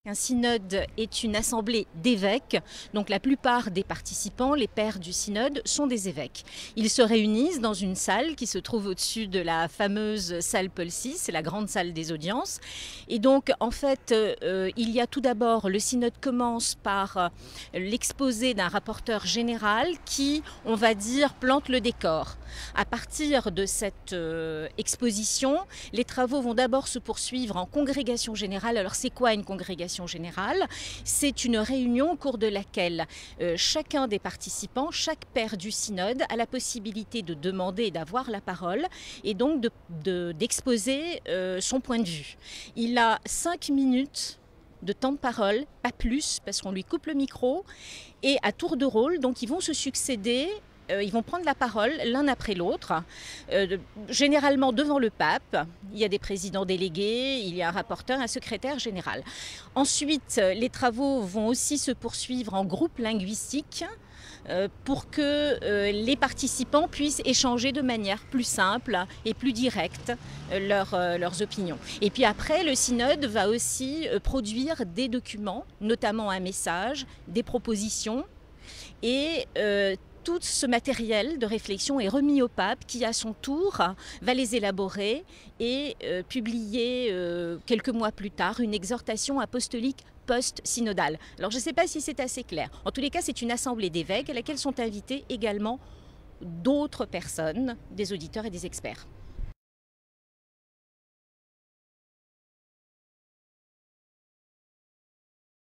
Un synode est une assemblée d'évêques, donc la plupart des participants, les pères du synode, sont des évêques. Ils se réunissent dans une salle qui se trouve au-dessus de la fameuse salle Paul VI, c'est la grande salle des audiences. Et donc en fait, il y a tout d'abord, le synode commence par l'exposé d'un rapporteur général qui, on va dire, plante le décor. À partir de cette exposition, les travaux vont d'abord se poursuivre en congrégation générale. Alors c'est quoi une congrégation générale? C'est une réunion au cours de laquelle chacun des participants, chaque père du synode a la possibilité de demander et d'avoir la parole et donc d'exposer son point de vue. Il a 5 minutes de temps de parole, pas plus, parce qu'on lui coupe le micro, et à tour de rôle, donc ils vont se succéder. Ils vont prendre la parole l'un après l'autre, généralement devant le pape. Il y a des présidents délégués, il y a un rapporteur, un secrétaire général. Ensuite, les travaux vont aussi se poursuivre en groupe linguistique pour que les participants puissent échanger de manière plus simple et plus directe leurs opinions. Et puis après, le synode va aussi produire des documents, notamment un message, des propositions et tout ce matériel de réflexion est remis au pape qui, à son tour, va les élaborer et publier quelques mois plus tard une exhortation apostolique post-synodale. Alors je ne sais pas si c'est assez clair. En tous les cas, c'est une assemblée d'évêques à laquelle sont invités également d'autres personnes, des auditeurs et des experts.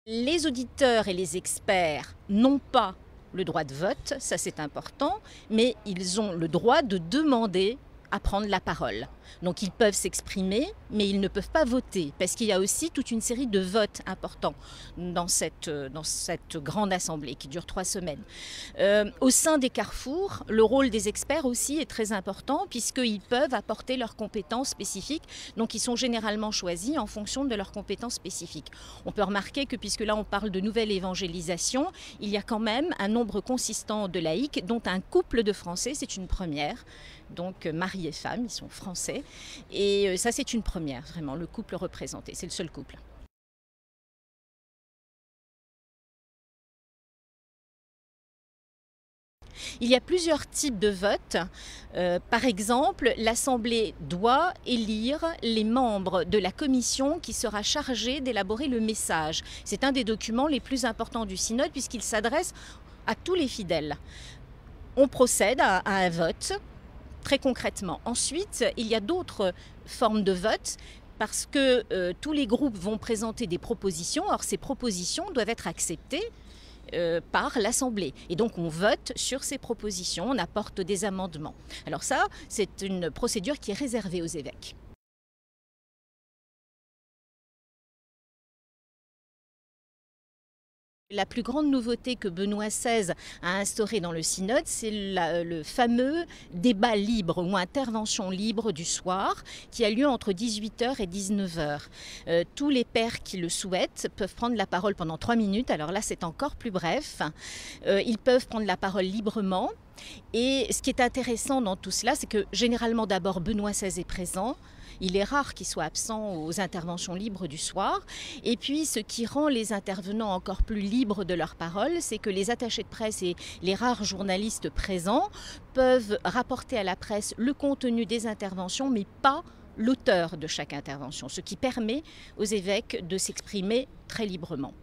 Les auditeurs et les experts n'ont pas le droit de vote, ça c'est important, mais ils ont le droit de demander à prendre la parole. Donc ils peuvent s'exprimer, mais ils ne peuvent pas voter, parce qu'il y a aussi toute une série de votes importants dans cette grande assemblée qui dure 3 semaines. Au sein des carrefours, le rôle des experts aussi est très important, puisqu'ils peuvent apporter leurs compétences spécifiques, donc ils sont généralement choisis en fonction de leurs compétences spécifiques. On peut remarquer que, puisque là on parle de nouvelle évangélisation, il y a quand même un nombre consistant de laïcs, dont un couple de Français, c'est une première, donc mari et femme, ils sont français. Et ça, c'est une première, vraiment, le couple représenté. C'est le seul couple. Il y a plusieurs types de votes. Par exemple, l'Assemblée doit élire les membres de la commission qui sera chargée d'élaborer le message. C'est un des documents les plus importants du synode puisqu'il s'adresse à tous les fidèles. On procède à un vote. Très concrètement. Ensuite, il y a d'autres formes de vote parce que tous les groupes vont présenter des propositions. Or, ces propositions doivent être acceptées par l'Assemblée. Et donc, on vote sur ces propositions, on apporte des amendements. Alors ça, c'est une procédure qui est réservée aux évêques. La plus grande nouveauté que Benoît XVI a instaurée dans le synode, c'est le fameux débat libre ou intervention libre du soir qui a lieu entre 18 h et 19 h. Tous les pères qui le souhaitent peuvent prendre la parole pendant 3 minutes. Alors là, c'est encore plus bref. Ils peuvent prendre la parole librement. Et ce qui est intéressant dans tout cela, c'est que généralement d'abord Benoît XVI est présent. Il est rare qu'il soit absent aux interventions libres du soir. Et puis ce qui rend les intervenants encore plus libres de leur parole, c'est que les attachés de presse et les rares journalistes présents peuvent rapporter à la presse le contenu des interventions, mais pas l'auteur de chaque intervention, ce qui permet aux évêques de s'exprimer très librement.